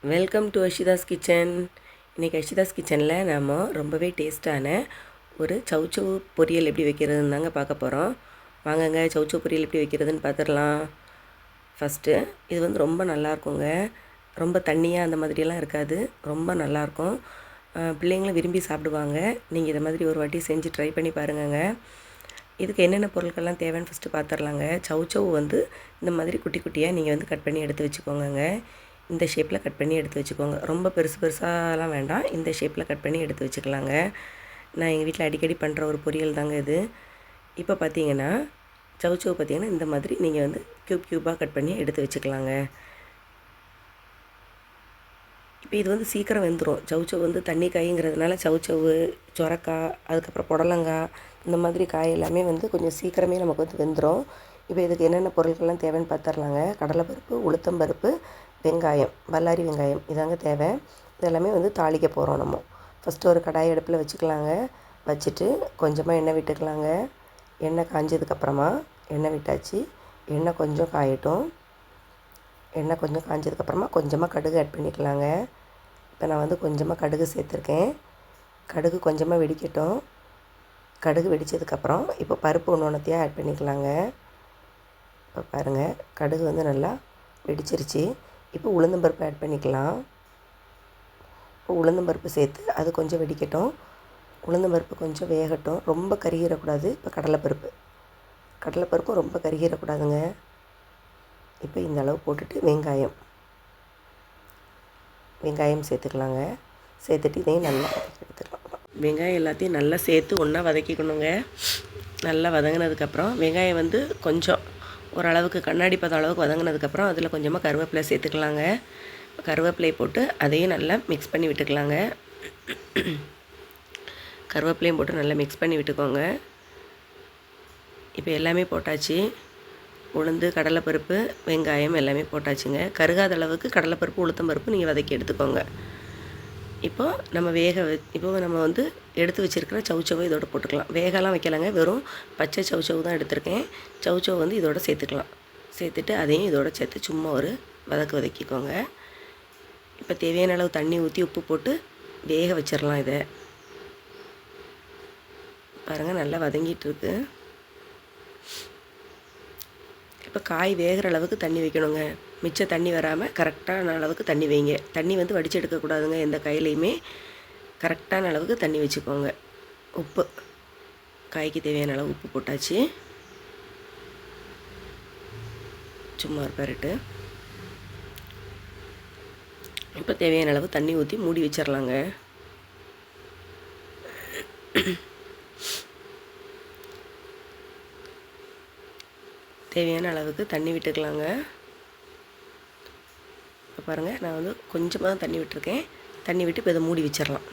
Welcome to அஷிதாஸ் kitchen. இன்றைக்கி அஷிதாஸ் கிச்சனில் நாம் ரொம்பவே டேஸ்ட்டான ஒரு சௌச்சௌ பொரியல் எப்படி வைக்கிறதுன்னு தாங்க பார்க்க போகிறோம். வாங்கங்க, சௌச்சௌ பொரியல் எப்படி வைக்கிறதுன்னு பார்த்துடலாம். ஃபஸ்ட்டு இது வந்து ரொம்ப நல்லாயிருக்குங்க. ரொம்ப தண்ணியாக அந்த மாதிரியெல்லாம் இருக்காது, ரொம்ப நல்லாயிருக்கும். பிள்ளைங்களும் விரும்பி சாப்பிடுவாங்க. நீங்கள் இதை மாதிரி ஒரு வாட்டி செஞ்சு ட்ரை பண்ணி பாருங்கங்க. இதுக்கு என்னென்ன பொருட்கள்லாம் தேவைன்னு ஃபஸ்ட்டு பார்த்துடலாங்க. சௌச்சௌ வந்து இந்த மாதிரி குட்டி குட்டியாக நீங்கள் வந்து கட் பண்ணி எடுத்து வச்சுக்கோங்க. இந்த ஷேப்பில் கட் பண்ணி எடுத்து வச்சுக்கோங்க. ரொம்ப பெருசு பெருசாலாம் வேண்டாம், இந்த ஷேப்பில் கட் பண்ணி எடுத்து வச்சுக்கலாங்க. நான் எங்கள் வீட்டில் அடிக்கடி பண்ணுற ஒரு பொரியல் தாங்க இது. இப்போ பார்த்தீங்கன்னா சௌச்சௌ பார்த்தீங்கன்னா இந்த மாதிரி நீங்கள் வந்து க்யூபாக கட் பண்ணி எடுத்து வச்சுக்கலாங்க. இப்போ இது வந்து சீக்கிரம் வெந்துடும். சௌச்சௌ வந்து தண்ணி காய்ங்கிறதுனால சௌச்சௌ, சொரக்காய், அதுக்கப்புறம் புடலங்காய், இந்த மாதிரி காய் எல்லாமே வந்து கொஞ்சம் சீக்கிரமே நமக்கு வந்து வெந்துடும். இப்போ இதுக்கு என்னென்ன பொருட்கள்லாம் தேவைன்னு பார்த்துடலாங்க. கடலைப்பருப்பு, உளுத்தம்பருப்பு, வெங்காயம், பல்லாரி வெங்காயம் இதாங்க தேவை. இதெல்லாமே வந்து தாளிக்க போகிறோம் நம்ம. ஃபஸ்ட்டு ஒரு கடாய் அடுப்பில் வச்சுக்கலாங்க. வச்சுட்டு கொஞ்சமாக எண்ணெய் விட்டுக்கலாங்க. எண்ணெய் காஞ்சதுக்கப்புறமா எண்ணெய் விட்டாச்சு. எண்ணெய் கொஞ்சம் காயட்டும். எண்ணெய் கொஞ்சம் காஞ்சதுக்கப்புறமா கொஞ்சமாக கடுகு ஆட் பண்ணிக்கலாங்க. இப்போ நான் வந்து கொஞ்சமாக கடுகு சேர்த்துருக்கேன். கடுகு கொஞ்சமாக வெடிக்கட்டும். கடுகு வெடித்ததுக்கப்புறம் இப்போ பருப்பு ஒன்றொன்றுத்தையாக ஆட் பண்ணிக்கலாங்க. இப்போ பாருங்கள், கடுகு வந்து நல்லா வெடிச்சிருச்சு. இப்போ உளுந்தம்பருப்பு ஆட் பண்ணிக்கலாம். இப்போ உளுந்தம்பருப்பு சேர்த்து அது கொஞ்சம் வெடிக்கட்டும். உளுந்தம்பருப்பு கொஞ்சம் வேகட்டும், ரொம்ப கருகிடக்கூடாது. இப்போ கடலைப்பருப்பும் ரொம்ப கருகிடக்கூடாதுங்க. இப்போ இந்த அளவு போட்டுட்டு வெங்காயம் சேர்த்துக்கலாங்க. சேர்த்துட்டு இதையும் நல்லா எடுத்துக்கலாம். வெங்காயம் எல்லாத்தையும் நல்லா சேர்த்து ஒன்றா வதக்கிக்கணுங்க. நல்லா வதங்கினதுக்கப்புறம் வெங்காயம் வந்து கொஞ்சம் ஓரளவுக்கு கண்ணாடி பதம் அளவுக்கு வதங்கினதுக்கப்புறம் அதில் கொஞ்சமாக கருவேப்பிலை சேர்த்துக்கலாங்க. கருவேப்பிலையை போட்டு அதையும் நல்லா மிக்ஸ் பண்ணி விட்டுக்கலாங்க. கருவேப்பிலையும் போட்டு நல்லா மிக்ஸ் பண்ணி விட்டுக்கோங்க. இப்போ எல்லாமே போட்டாச்சு. உளுந்து, கடலைப்பருப்பு, வெங்காயம் எல்லாமே போட்டாச்சுங்க. கருகாத அளவுக்கு கடலைப்பருப்பு, உளுத்தம்பருப்பு நீங்கள் வதக்கி எடுத்துக்கோங்க. இப்போது நம்ம வந்து எடுத்து வச்சுருக்கிற சௌச்சௌவை இதோட போட்டுக்கலாம். வேகலாம் வைக்கலாங்க, வெறும் பச்சை சௌச்சௌ தான் எடுத்திருக்கேன். சௌச்சௌ வந்து இதோட சேர்த்துக்கலாம். சேர்த்துட்டு அதையும் இதோட சேர்த்து சும்மா ஒரு வதக்கிக்கோங்க. இப்போ தேவையான அளவு தண்ணி ஊற்றி உப்பு போட்டு வேக வச்சிடலாம். இதை பாருங்கள், நல்லா வதங்கிட்டுருக்கு. இப்போ காய் வேகிற அளவுக்கு தண்ணி வைக்கணுங்க. மிச்ச தண்ணி வராமல் கரெக்டான அளவுக்கு தண்ணி வைங்க. தண்ணி வந்து வடித்து எடுக்கக்கூடாதுங்க. எந்த காயிலையுமே கரெக்டான அளவுக்கு தண்ணி வச்சுக்கோங்க. உப்பு, காய்க்கு தேவையான அளவு உப்பு போட்டாச்சு. சும்மா ஒரு பெரட்டு. இப்போ தேவையான அளவு தண்ணி ஊற்றி மூடி வச்சிடலாங்க. தேவையான அளவுக்கு தண்ணி விட்டுக்கலாங்க. இப்போ பாருங்கள், நான் வந்து கொஞ்சமாக தான் தண்ணி விட்டுருக்கேன். தண்ணி விட்டு இப்போ இதை மூடி வச்சிடலாம்.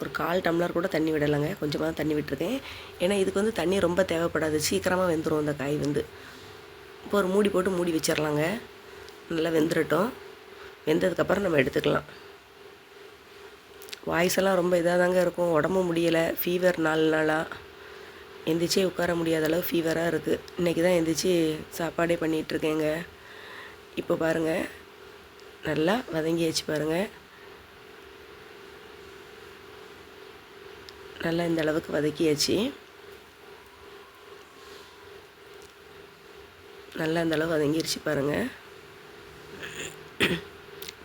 ஒரு 1/4 டம்ளர் கூட தண்ணி விடலைங்க, கொஞ்சமாக தான் தண்ணி விட்டுருக்கேன். ஏன்னா இதுக்கு வந்து தண்ணி ரொம்ப தேவைப்படாது, சீக்கிரமாக வெந்துடும் அந்த காய் வந்து. இப்போ ஒரு மூடி போட்டு மூடி வச்சிடலாங்க. நல்லா வெந்துடட்டும். வெந்ததுக்கப்புறம் நம்ம எடுத்துக்கலாம். வாய்ஸ் எல்லாம் ரொம்ப இதாக தாங்க இருக்கும். உடம்பு முடியலை, ஃபீவர் 4 நாளாக. எந்திரிச்சே உட்கார முடியாத அளவு ஃபீவராக இருக்குது. இன்றைக்கி தான் எந்திரிச்சு சாப்பாடே பண்ணிகிட்ருக்கேங்க. இப்போ பாருங்கள், நல்லா வதங்கியாச்சு பாருங்கள். நல்லா இந்த அளவுக்கு வதக்கியாச்சு. நல்லா இந்த அளவு வதங்கிருச்சு பாருங்கள்.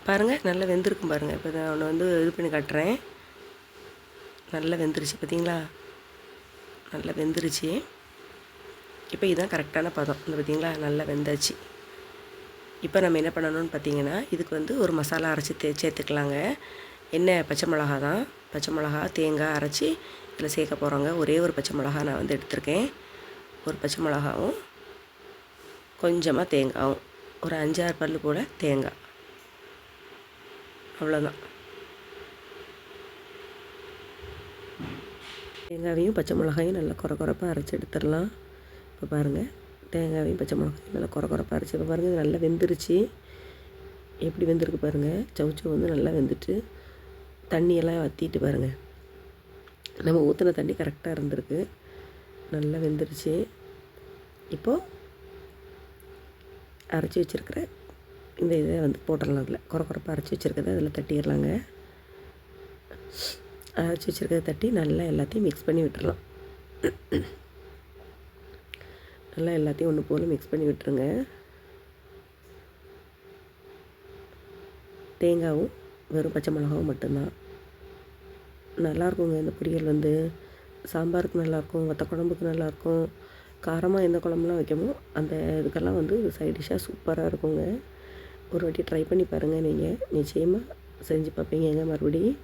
பாருங்கள், நல்லா வெந்திருக்கும் பாருங்கள். இப்போ நான் ஒன்று வந்து இது பண்ணி காட்டுறேன். நல்லா வெந்துருச்சு பார்த்தீங்களா? நல்லா வெந்துருச்சு. இப்போ இதுதான் கரெக்டான பதம். இந்த பார்த்தீங்களா, நல்லா வெந்தாச்சு. இப்போ நம்ம என்ன பண்ணணும்னு பார்த்தீங்கன்னா, இதுக்கு வந்து ஒரு மசாலா அரைச்சி சேர்த்துக்கலாங்க. என்ன, பச்சை மிளகா தான். பச்சை மிளகா, தேங்காய் அரைச்சி இதில் சேர்க்க போகிறோங்க. ஒரே ஒரு பச்சை மிளகா நான் வந்து எடுத்திருக்கேன். ஒரு பச்சை மிளகாவும் கொஞ்சமாக தேங்காயும், ஒரு 5-6 பல் போல் தேங்காய், அவ்வளோதான். தேங்காவையும் பச்சை மிளகாயும் நல்லா குறப்பாக அரைச்சி எடுத்துடலாம். இப்போ பாருங்கள், தேங்காவையும் பச்சை மிளகாயும் நல்லா குறப்பாக அரைச்சி. இப்போ பாருங்கள், இது நல்லா வெந்துருச்சு. எப்படி வெந்திருக்கு பாருங்கள். சௌச்சௌ வந்து நல்லா வெந்துட்டு தண்ணியெல்லாம் வற்றிட்டு பாருங்கள். நம்ம ஊற்றின தண்ணி கரெக்டாக இருந்திருக்கு. நல்லா வெந்துருச்சு. இப்போது அரைச்சி வச்சுருக்கிற இந்த இதை வந்து போட்டுடலாம். அதில் குறப்பாக அரைச்சி வச்சுருக்கதை அதில் தட்டிடலாங்க. அரைச்சி வச்சுருக்கதை தட்டி நல்லா எல்லாத்தையும் மிக்ஸ் பண்ணி விட்டுறலாம். நல்லா எல்லாத்தையும் ஒன்று போல் மிக்ஸ் பண்ணி விட்டுருங்க. தேங்காயும் வெறும் பச்சை மிளகாவும் மட்டும்தான். நல்லாயிருக்குங்க இந்த பொரியல் வந்து. சாம்பாருக்கு நல்லாயிருக்கும், வத்த குழம்புக்கு நல்லாயிருக்கும், காரமாக எந்த குழம்புலாம் வைக்கமோ அந்த இதுக்கெல்லாம் வந்து சைட் டிஷ்ஷாக சூப்பராக இருக்குங்க. ஒரு வாட்டி ட்ரை பண்ணி பாருங்கள். நீங்கள் நிச்சயமாக செஞ்சு பார்ப்பீங்க மறுபடியும்.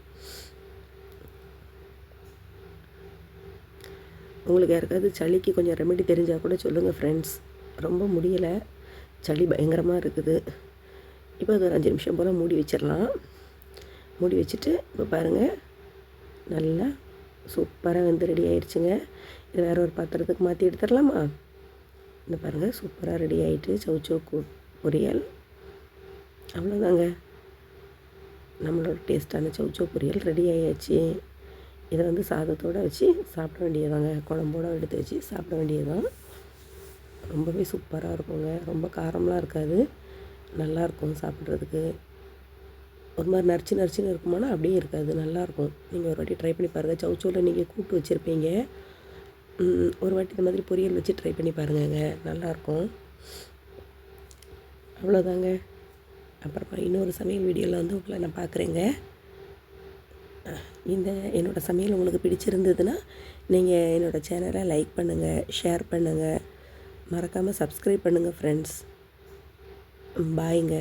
உங்களுக்கு யாருக்காவது சளிக்கு கொஞ்சம் ரெமெடி தெரிஞ்சால் கூட சொல்லுங்கள் ஃப்ரெண்ட்ஸ். ரொம்ப முடியலை, சளி பயங்கரமாக இருக்குது. இப்போ அது ஒரு 5 நிமிஷம் போல் மூடி வச்சிடலாம். மூடி வச்சுட்டு இப்போ பாருங்கள், நல்லா சூப்பராக வந்து ரெடி ஆயிடுச்சுங்க. இது வேறு ஒரு பாத்திரத்துக்கு மாற்றி எடுத்துடலாமா? இந்த பாருங்கள், சூப்பராக ரெடி ஆகிட்டு சௌச்சௌ பொரியல். அவ்வளோதாங்க, நம்மளோட டேஸ்ட்டான சௌச்சௌ பொரியல் ரெடி ஆகியாச்சு. இதை வந்து சாதத்தோடு வச்சு சாப்பிட வேண்டியதாங்க, குழம்போடு எடுத்து வச்சு சாப்பிட வேண்டியதுதான். ரொம்பவே சூப்பராக இருக்குங்க. ரொம்ப காரம்லாம் இருக்காது, நல்லாயிருக்கும் சாப்பிட்றதுக்கு. ஒரு மாதிரி நரிச்சின்னு இருக்குமானா அப்படியே இருக்காது, நல்லாயிருக்கும். நீங்கள் ஒரு வாட்டி ட்ரை பண்ணி பாருங்கள். சௌச்சௌவில் நீங்கள் கூட்டு வச்சுருப்பீங்க, ஒரு வாட்டி இந்த மாதிரி பொரியல் வச்சு ட்ரை பண்ணி பாருங்கங்க, நல்லாயிருக்கும். அவ்வளோதாங்க. அப்புறமா இன்னொரு சமையல் வீடியோவில் வந்து உங்களை நான் பார்க்குறேங்க. இந்த என்னோடய சமையல் உங்களுக்கு பிடிச்சிருந்ததுன்னா நீங்கள் என்னோடய சேனலை லைக் பண்ணுங்கள், ஷேர் பண்ணுங்கள், மறக்காமல் சப்ஸ்கிரைப் பண்ணுங்கள் ஃப்ரெண்ட்ஸ். பாய்ங்க.